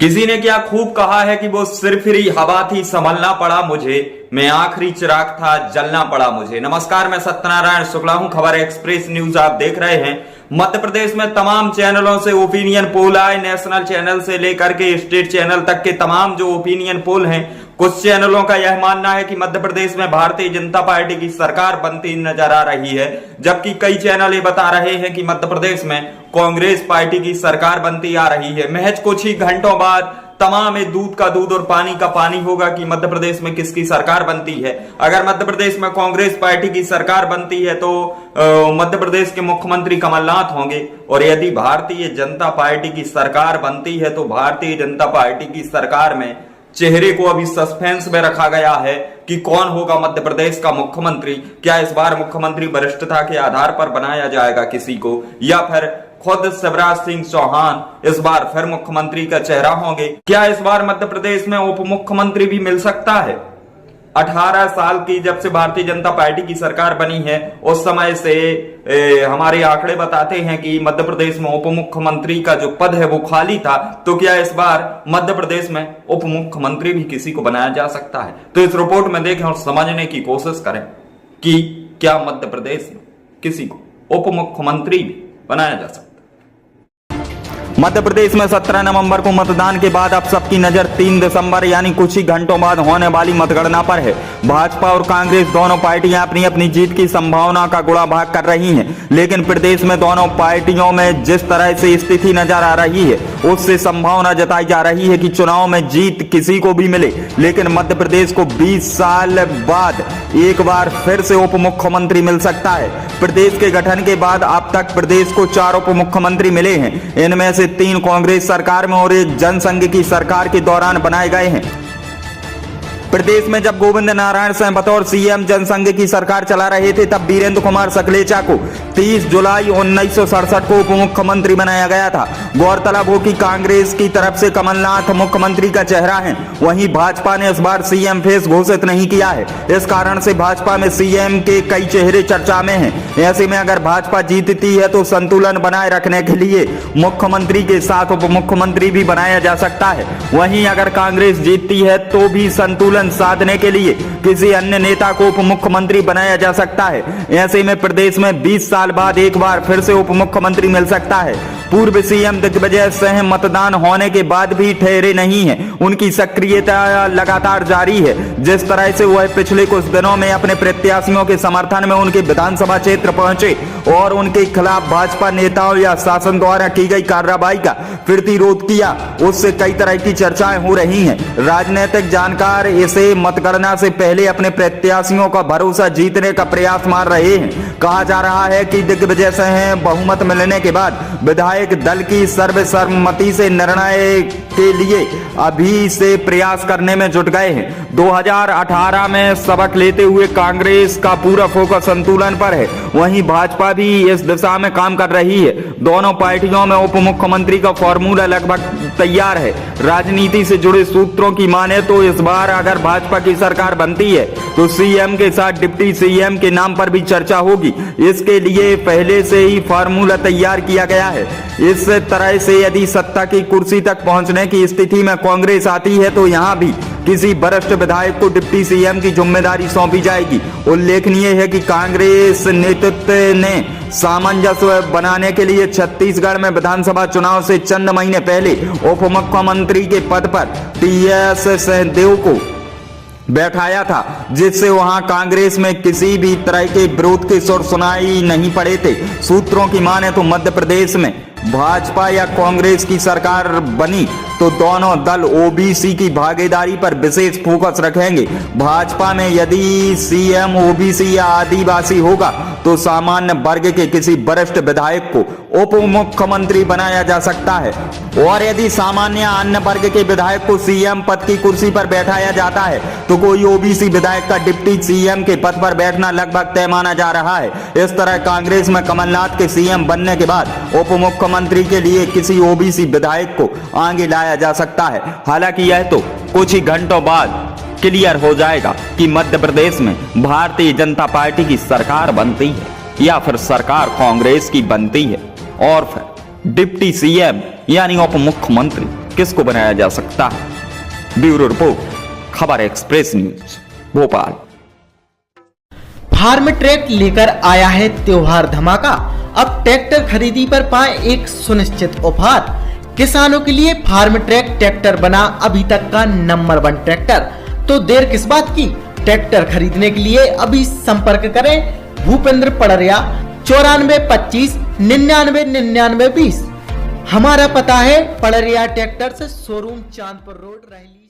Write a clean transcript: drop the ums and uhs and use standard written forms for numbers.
किसी ने क्या खूब कहा है कि वो सिर्फ ही हवा थी, संभलना पड़ा मुझे, मैं आखिरी चिराग था, जलना पड़ा मुझे। नमस्कार, मैं सत्यनारायण शुक्ला हूं। खबर एक्सप्रेस न्यूज आप देख रहे हैं। मध्य प्रदेश में तमाम चैनलों से ओपिनियन पोल आए, नेशनल चैनल से लेकर के स्टेट चैनल तक के तमाम जो ओपिनियन पोल हैं, कुछ चैनलों का यह मानना है कि मध्य प्रदेश में भारतीय जनता पार्टी की सरकार बनती नजर आ रही है, जबकि कई चैनल ये बता रहे हैं कि मध्य प्रदेश में कांग्रेस पार्टी की सरकार बनती आ रही है। महज कुछ ही घंटों बाद तमाम दूध का दूध और पानी का पानी होगा कि मध्य प्रदेश में किसकी सरकार बनती है। अगर मध्य प्रदेश में कांग्रेस पार्टी की सरकार बनती है तो मध्य प्रदेश के मुख्यमंत्री कमलनाथ होंगे, और यदि भारतीय जनता पार्टी की सरकार बनती है तो भारतीय जनता पार्टी की सरकार में चेहरे को अभी सस्पेंस में रखा गया है कि कौन होगा मध्य प्रदेश का मुख्यमंत्री। क्या इस बार मुख्यमंत्री वरिष्ठता के आधार पर बनाया जाएगा किसी को, या फिर खुद शिवराज सिंह चौहान इस बार फिर मुख्यमंत्री का चेहरा होंगे। क्या इस बार मध्य प्रदेश में उप मुख्यमंत्री भी मिल सकता है। 18 साल की जब से भारतीय जनता पार्टी की सरकार बनी है उस समय से हमारे आंकड़े बताते हैं कि मध्य प्रदेश में उप मुख्यमंत्री का जो पद है वो खाली था। तो क्या इस बार मध्य प्रदेश में उप मुख्यमंत्री भी किसी को बनाया जा सकता है। तो इस रिपोर्ट में देखें और समझने की कोशिश करें कि क्या मध्य प्रदेश में किसी को उप मुख्यमंत्री भी बनाया जा सकता है। मध्य प्रदेश में 17 नवंबर को मतदान के बाद अब सबकी नजर 3 दिसंबर यानी कुछ ही घंटों बाद होने वाली मतगणना पर है। भाजपा और कांग्रेस दोनों पार्टियां अपनी अपनी जीत की संभावना का गुणा भाग कर रही हैं, लेकिन प्रदेश में दोनों पार्टियों में जिस तरह से स्थिति नजर आ रही है उससे संभावना जताई जा रही है कि चुनाव में जीत किसी को भी मिले, लेकिन मध्य प्रदेश को 20 साल बाद एक बार फिर से उप मुख्यमंत्री मिल सकता है। प्रदेश के गठन के बाद अब तक प्रदेश को 4 उप मुख्यमंत्री मिले हैं। इनमें से 3 कांग्रेस सरकार में और 1 जनसंघ की सरकार के दौरान बनाए गए हैं। प्रदेश में जब गोविंद नारायण सिंह बतौर सीएम जनसंघ की सरकार चला रहे थे तब वीरेंद्र कुमार सकलेचा को 30 जुलाई 1967 को उप मुख्यमंत्री बनाया गया था। गौरतलब हो कि कांग्रेस की तरफ से कमलनाथ मुख्यमंत्री का चेहरा है, वहीं भाजपा ने इस बार सीएम फेस घोषित नहीं किया है। इस कारण से भाजपा में सीएम के कई चेहरे चर्चा में हैं। ऐसे में अगर भाजपा जीतती है तो संतुलन बनाए रखने के लिए मुख्यमंत्री के साथ उप मुख्यमंत्री भी बनाया जा सकता है। वहीं अगर कांग्रेस जीतती है तो भी संतुलन साधने के लिए किसी अन्य नेता को उप मुख्यमंत्री बनाया जा सकता है। ऐसे में प्रदेश में 20 साल बाद एक बार फिर से उप मुख्यमंत्री मिल सकता है। पूर्व सीएम दिग्विजय सिंह मतदान होने के बाद भी ठहरे नहीं हैं। उनकी सक्रियता लगातार जारी है। जिस तरह से वह पिछले कुछ दिनों में अपने प्रत्याशियों के समर्थन में उनके विधानसभा क्षेत्र पहुंचे और उनके खिलाफ भाजपा नेताओं या शासन द्वारा की गई कार्रवाई का प्रतिरोध किया, उससे कई तरह की चर्चाएं हो रही हैं। राजनीतिक जानकार इसे मतगणना से पहले अपने प्रत्याशियों का भरोसा जीतने का प्रयास मार रहे हैं। कहा जा रहा है कि दिग्विजय सिंह बहुमत मिलने के बाद विधायक दल की सर्वसम्मति से निर्णय के लिए अभी से प्रयास करने में जुट गए हैं। 2018 में सबक लेते हुए कांग्रेस का पूरा फोकस संतुलन पर है, वहीं भाजपा भी इस दिशा में काम कर रही है। दोनों पार्टियों में उप मुख्यमंत्री का फॉर्मूला लगभग तैयार है। राजनीति से जुड़े सूत्रों की माने तो इस बार अगर भाजपा की सरकार बनती है तो सीएम के साथ डिप्टी सीएम के नाम पर भी चर्चा होगी। इसके लिए पहले से ही फॉर्मूला तैयार किया गया है। इस तरह से यदि सत्ता की कुर्सी तक पहुंचने की स्थिति में कांग्रेस आती है तो यहां भी किसी वरिष्ठ विधायक को डिप्टी सीएम की जिम्मेदारी सौंपी जाएगी। उल्लेखनीय है कि कांग्रेस नेतृत्व ने सामंजस्य बनाने के लिए छत्तीसगढ़ में विधानसभा चुनाव से चंद महीने पहले उप मुख्यमंत्री के पद पर टीएस सिंहदेव को बैठाया था, जिससे वहां कांग्रेस में किसी भी तरह के विरोध के सुर सुनाई नहीं पड़े थे। सूत्रों की माने तो मध्य प्रदेश में भाजपा या कांग्रेस की सरकार बनी तो दोनों दल ओबीसी की भागीदारी पर विशेष फोकस रखेंगे। भाजपा में यदि सीएम ओबीसी या आदिवासी होगा तो सामान्य वर्ग के किसी वरिष्ठ विधायक को उप मुख्यमंत्री बनाया जा सकता है, और यदि सामान्य अन्य वर्ग के विधायक को सीएम पद की कुर्सी पर बैठाया जाता है तो कोई ओबीसी विधायक का डिप्टी सीएम के पद पर बैठना लगभग तय माना जा रहा है। इस तरह कांग्रेस में कमलनाथ के सीएम बनने के बाद उप मुख्यमंत्री के लिए किसी ओबीसी विधायक को आगे लाया जा सकता है। हालांकि यह तो कुछ ही घंटों बाद क्लियर हो जाएगा कि मध्य प्रदेश में भारतीय जनता पार्टी की सरकार बनती है या फिर सरकार कांग्रेस की बनती है, और फिर डिप्टी सीएम यानी उप मुख्यमंत्री किसको बनाया जा सकता है। Bureau report, Khabar Express News, Bhopal. Farmtrac लेकर आया है त्योहार धमाका। अब ट्रैक्टर खरीदी पर पाए एक सुनिश्चित ऑफर। किसानों के लिए फार्म ट्रैक ट्रैक्टर बना अभी तक का नंबर 1 ट्रैक्टर। तो देर किस बात की, ट्रैक्टर खरीदने के लिए अभी संपर्क करें भूपेंद्र पड़रिया 94 25 99 99 20। हमारा पता है पड़रिया ट्रैक्टर से शोरूम चांदपुर रोड, रहली।